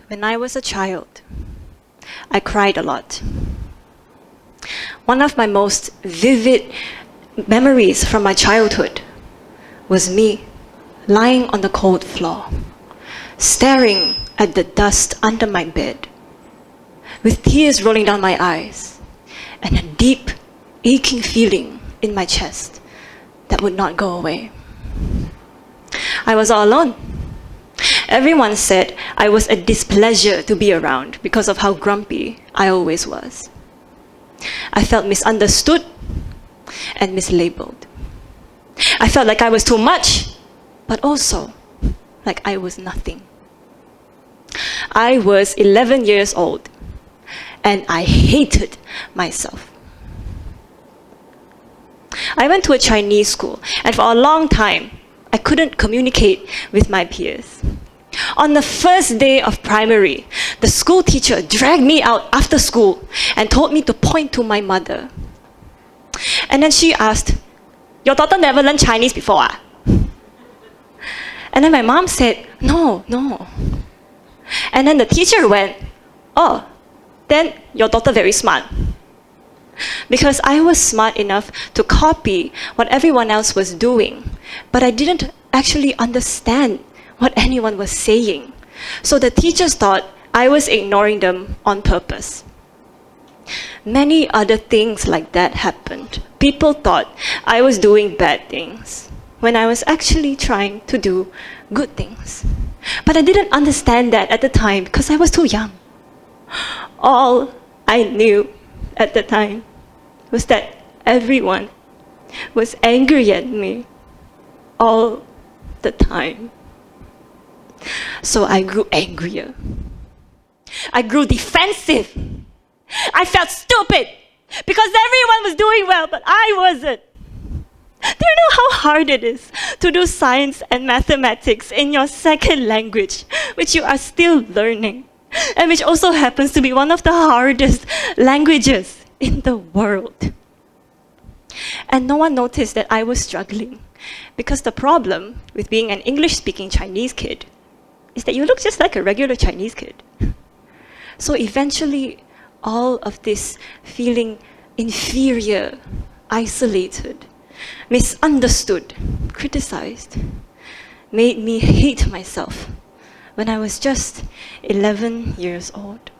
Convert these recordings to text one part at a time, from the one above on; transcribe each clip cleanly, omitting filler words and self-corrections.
When I was a child, I cried a lot. One of my most vivid memories from my childhood was me lying on the cold floor, staring at the dust under my bed, with tears rolling down my eyes, and a deep, aching feeling in my chest that would not go away. I was all alone. Everyone said I was a displeasure to be around because of how grumpy I always was. I felt misunderstood and mislabeled. I felt like I was too much, but also like I was nothing. I was 11 years old, and I hated myself. I went to a Chinese school, and for a long time, I couldn't communicate with my peers. On the first day of primary, the school teacher dragged me out after school and told me to point to my mother. And then she asked, "Your daughter never learned Chinese before, ah?" And then my mom said, No. And then the teacher went, "Oh, then your daughter very smart." Because I was smart enough to copy what everyone else was doing, but I didn't actually understand what anyone was saying. So the teachers thought I was ignoring them on purpose. Many other things like that happened. People thought I was doing bad things when I was actually trying to do good things. But I didn't understand that at the time because I was too young. All I knew at the time was that everyone was angry at me all the time. So I grew angrier. I grew defensive. I felt stupid because everyone was doing well, but I wasn't. Do you know how hard it is to do science and mathematics in your second language, which you are still learning, and which also happens to be one of the hardest languages in the world? And no one noticed that I was struggling, because the problem with being an English-speaking Chinese kid is that you look just like a regular Chinese kid. So eventually, all of this feeling inferior, isolated, misunderstood, criticized, made me hate myself when I was just 11 years old.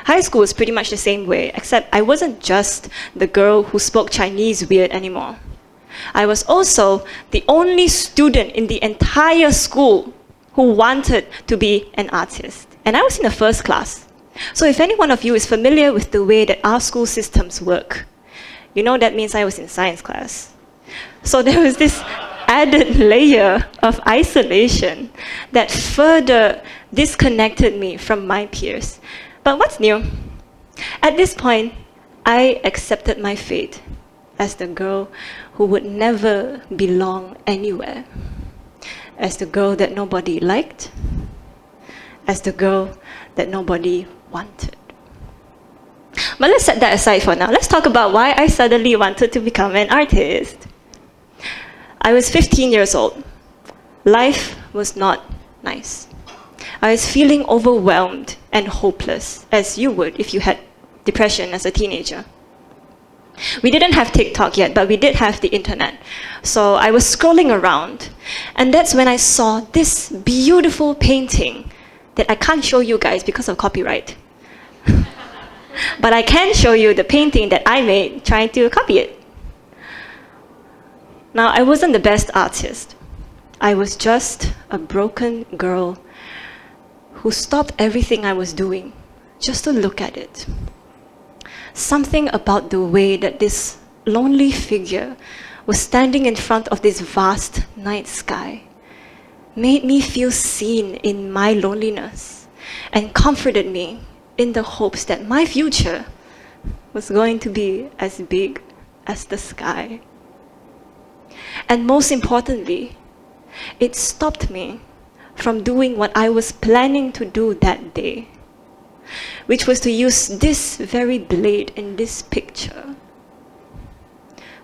High school was pretty much the same way, except I wasn't just the girl who spoke Chinese weird anymore. I was also the only student in the entire school who wanted to be an artist. And I was in the first class. So if any one of you is familiar with the way that our school systems work, you know that means I was in science class. So there was this added layer of isolation that further disconnected me from my peers. But what's new? At this point, I accepted my fate as the girl who would never belong anywhere, as the girl that nobody liked, as the girl that nobody wanted. But let's set that aside for now. Let's talk about why I suddenly wanted to become an artist. I was 15 years old. Life was not nice. I was feeling overwhelmed and hopeless, as you would if you had depression as a teenager. We didn't have TikTok yet, but we did have the internet. So I was scrolling around, and that's when I saw this beautiful painting that I can't show you guys because of copyright. But I can show you the painting that I made trying to copy it. Now, I wasn't the best artist. I was just a broken girl who stopped everything I was doing just to look at it. Something about the way that this lonely figure was standing in front of this vast night sky made me feel seen in my loneliness and comforted me in the hopes that my future was going to be as big as the sky. And most importantly, it stopped me from doing what I was planning to do that day, which was to use this very blade in this picture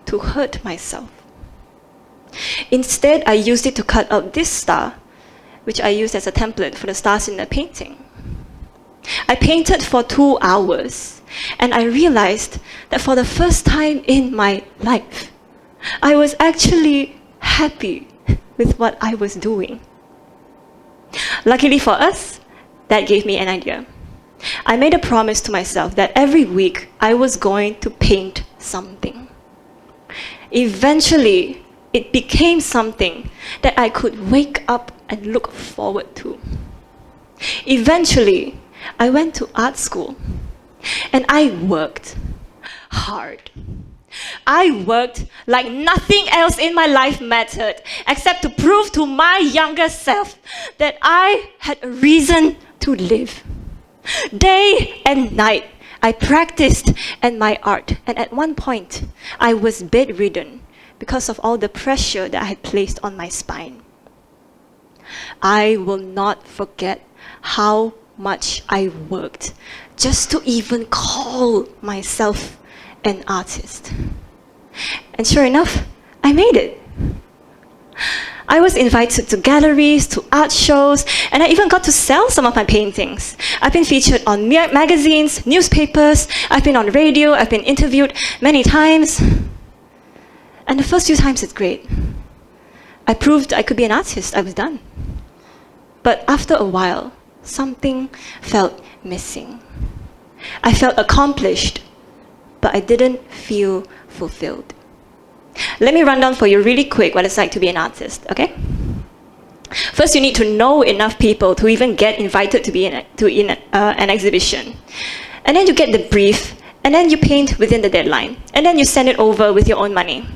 to hurt myself. Instead, I used it to cut out this star which I used as a template for the stars in the painting. I painted for 2 hours, and I realized that for the first time in my life, I was actually happy with what I was doing. Luckily for us, that gave me an idea. I made a promise to myself that every week I was going to paint something. Eventually, it became something that I could wake up and look forward to. Eventually, I went to art school and I worked hard. I worked like nothing else in my life mattered except to prove to my younger self that I had a reason to live. Day and night, I practiced at my art, and at one point, I was bedridden because of all the pressure that I had placed on my spine. I will not forget how much I worked just to even call myself an artist. And sure enough, I made it. I was invited to galleries, to art shows, and I even got to sell some of my paintings. I've been featured on magazines, newspapers, I've been on radio, I've been interviewed many times. And the first few times it's great. I proved I could be an artist, I was done. But after a while, something felt missing. I felt accomplished, but I didn't feel fulfilled. Let me run down for you really quick what it's like to be an artist, okay? First, you need to know enough people to even get invited to be in an exhibition. And then you get the brief, and then you paint within the deadline. And then you send it over with your own money.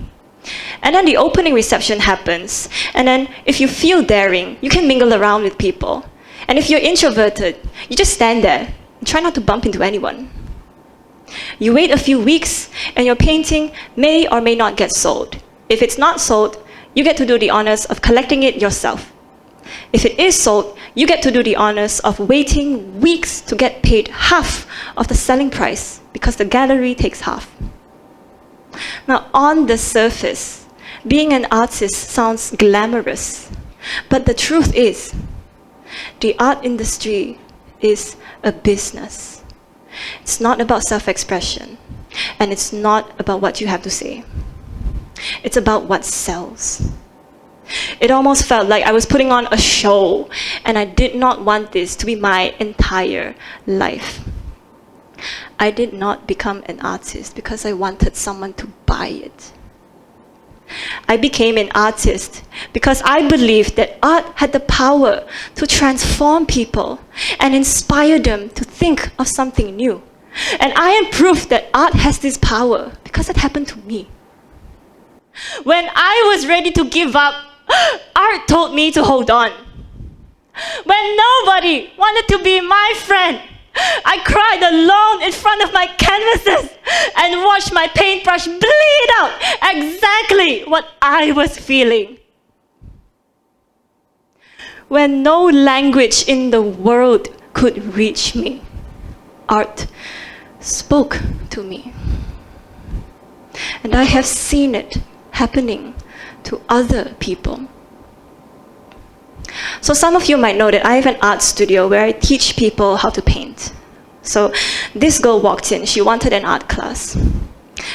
And then the opening reception happens. And then if you feel daring, you can mingle around with people. And if you're introverted, you just stand there and try not to bump into anyone. You wait a few weeks, and your painting may or may not get sold. If it's not sold, you get to do the honors of collecting it yourself. If it is sold, you get to do the honors of waiting weeks to get paid half of the selling price because the gallery takes half. Now, on the surface, being an artist sounds glamorous, but the truth is, the art industry is a business. It's not about self-expression, and it's not about what you have to say. It's about what sells. It almost felt like I was putting on a show, and I did not want this to be my entire life. I did not become an artist because I wanted someone to buy it. I became an artist because I believed that art had the power to transform people and inspire them to think of something new. And I am proof that art has this power because it happened to me. When I was ready to give up, art told me to hold on. When nobody wanted to be my friend, I cried alone in front of my canvases and watched my paintbrush bleed out exactly what I was feeling. When no language in the world could reach me, art spoke to me. And I have seen it happening to other people. So some of you might know that I have an art studio where I teach people how to paint. So this girl walked in, she wanted an art class.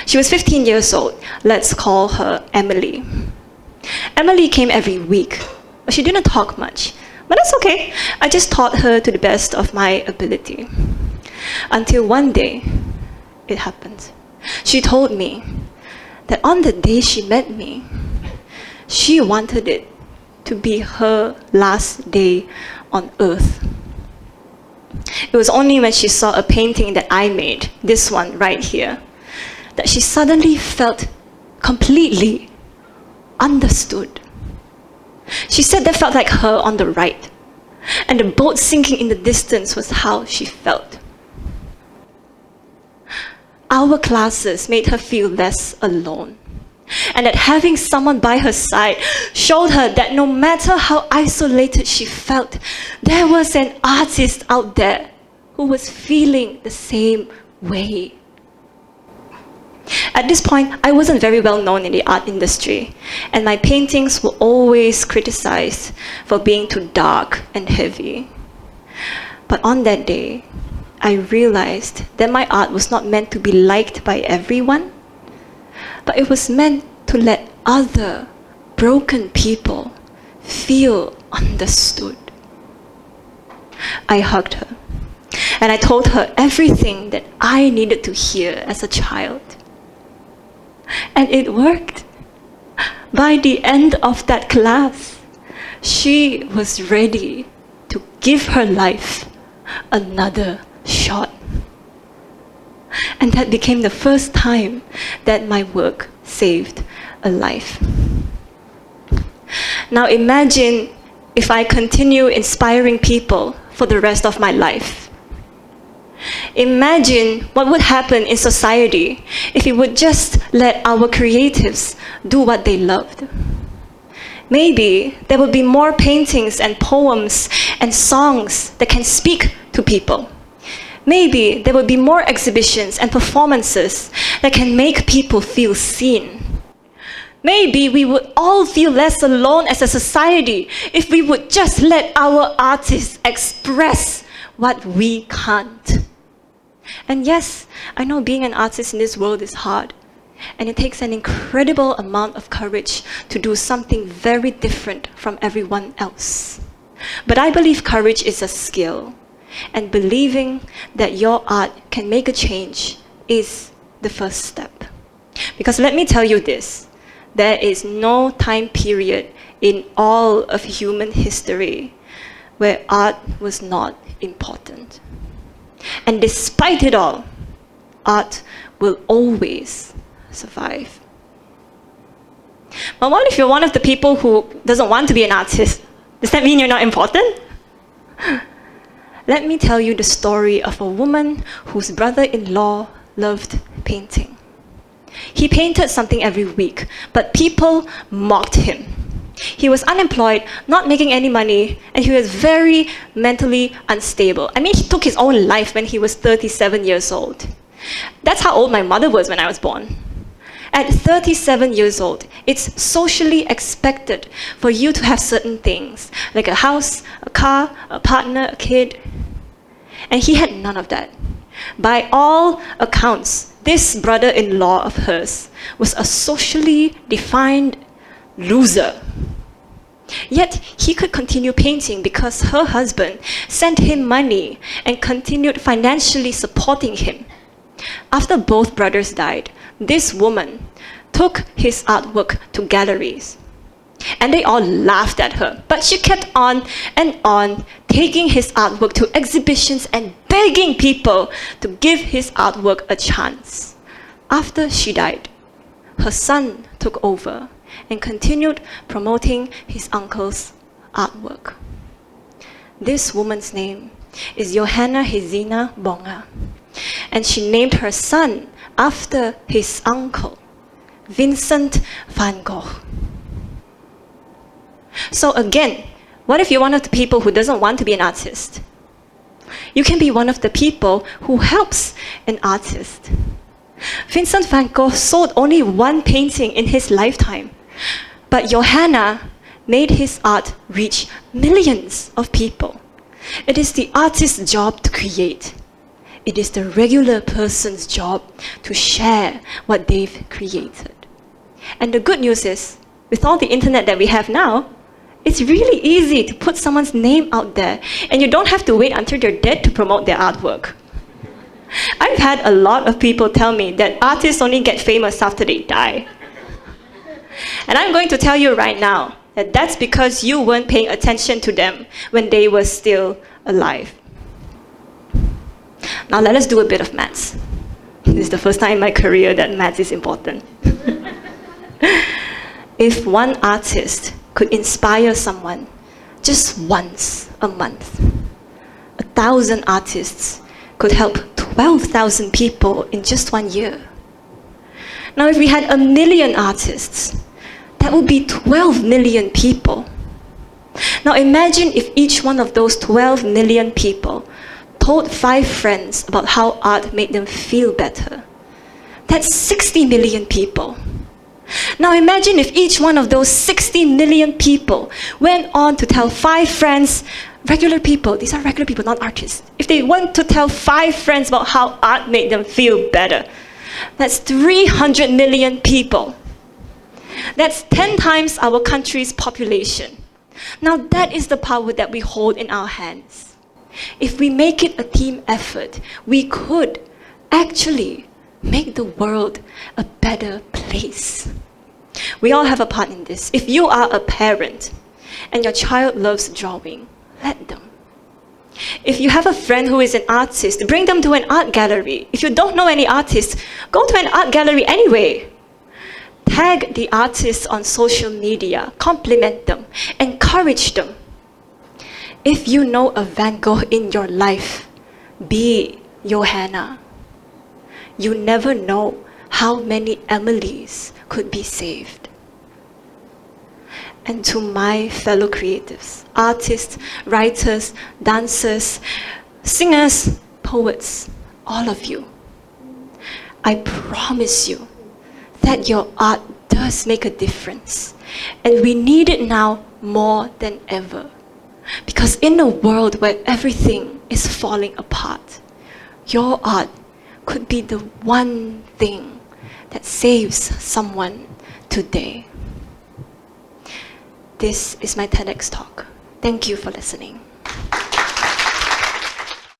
She was 15 years old. Let's call her Emily. Emily came every week, but she didn't talk much. But that's okay. I just taught her to the best of my ability. Until one day, it happened. She told me that on the day she met me, she wanted it to be her last day on earth. It was only when she saw a painting that I made, this one right here, that she suddenly felt completely understood. She said that felt like her on the right, and the boat sinking in the distance was how she felt. Our classes made her feel less alone, and that having someone by her side showed her that no matter how isolated she felt, there was an artist out there who was feeling the same way. At this point, I wasn't very well known in the art industry, and my paintings were always criticized for being too dark and heavy. But on that day, I realized that my art was not meant to be liked by everyone, but it was meant to let other broken people feel understood. I hugged her, and I told her everything that I needed to hear as a child. And it worked. By the end of that class, she was ready to give her life another shot. And that became the first time that my work saved a life. Now imagine if I continue inspiring people for the rest of my life. Imagine what would happen in society if we would just let our creatives do what they loved. Maybe there would be more paintings and poems and songs that can speak to people. Maybe there would be more exhibitions and performances that can make people feel seen. Maybe we would all feel less alone as a society if we would just let our artists express what we can't. And yes, I know being an artist in this world is hard, and it takes an incredible amount of courage to do something very different from everyone else. But I believe courage is a skill, and believing that your art can make a change is the first step. Because let me tell you this, there is no time period in all of human history where art was not important. And despite it all, art will always survive. But what if you're one of the people who doesn't want to be an artist? Does that mean you're not important? Let me tell you the story of a woman whose brother-in-law loved painting. He painted something every week, but people mocked him. He was unemployed, not making any money, and he was very mentally unstable. I mean, he took his own life when he was 37 years old. That's how old my mother was when I was born. At 37 years old, it's socially expected for you to have certain things, like a house, a car, a partner, a kid. And he had none of that. By all accounts, this brother-in-law of hers was a socially defined loser. Yet he could continue painting because her husband sent him money and continued financially supporting him. After both brothers died, this woman took his artwork to galleries. And they all laughed at her, but she kept on, taking his artwork to exhibitions and begging people to give his artwork a chance. After she died, her son took over and continued promoting his uncle's artwork. This woman's name is Johanna Hezina Bonga, and she named her son after his uncle, Vincent van Gogh. So again, what if you're one of the people who doesn't want to be an artist? You can be one of the people who helps an artist. Vincent van Gogh sold only one painting in his lifetime, but Johanna made his art reach millions of people. It is the artist's job to create. It is the regular person's job to share what they've created. And the good news is, with all the internet that we have now, it's really easy to put someone's name out there, and you don't have to wait until they're dead to promote their artwork. I've had a lot of people tell me that artists only get famous after they die. And I'm going to tell you right now that that's because you weren't paying attention to them when they were still alive. Now let us do a bit of maths. This is the first time in my career that maths is important. If one artist could inspire someone just once a month, 1,000 artists could help 12,000 people in just 1 year. Now if we had 1 million artists, that would be 12 million people. Now imagine if each one of those 12 million people told 5 friends about how art made them feel better. That's 60 million people. Now imagine if each one of those 60 million people went on to tell 5 friends, regular people, these are regular people, not artists. If they went to tell 5 friends about how art made them feel better, that's 300 million people. That's 10 times our country's population. Now that is the power that we hold in our hands. If we make it a team effort, we could actually make the world a better place. We all have a part in this. If you are a parent and your child loves drawing, let them. If you have a friend who is an artist, bring them to an art gallery. If you don't know any artists, go to an art gallery anyway. Tag the artists on social media, compliment them, encourage them. If you know a Van Gogh in your life, be Johanna. You never know how many Emilys could be saved. And to my fellow creatives, artists, writers, dancers, singers, poets, all of you, I promise you that your art does make a difference. And we need it now more than ever. Because in a world where everything is falling apart, your art could be the one thing that saves someone today. This is my TEDx talk. Thank you for listening.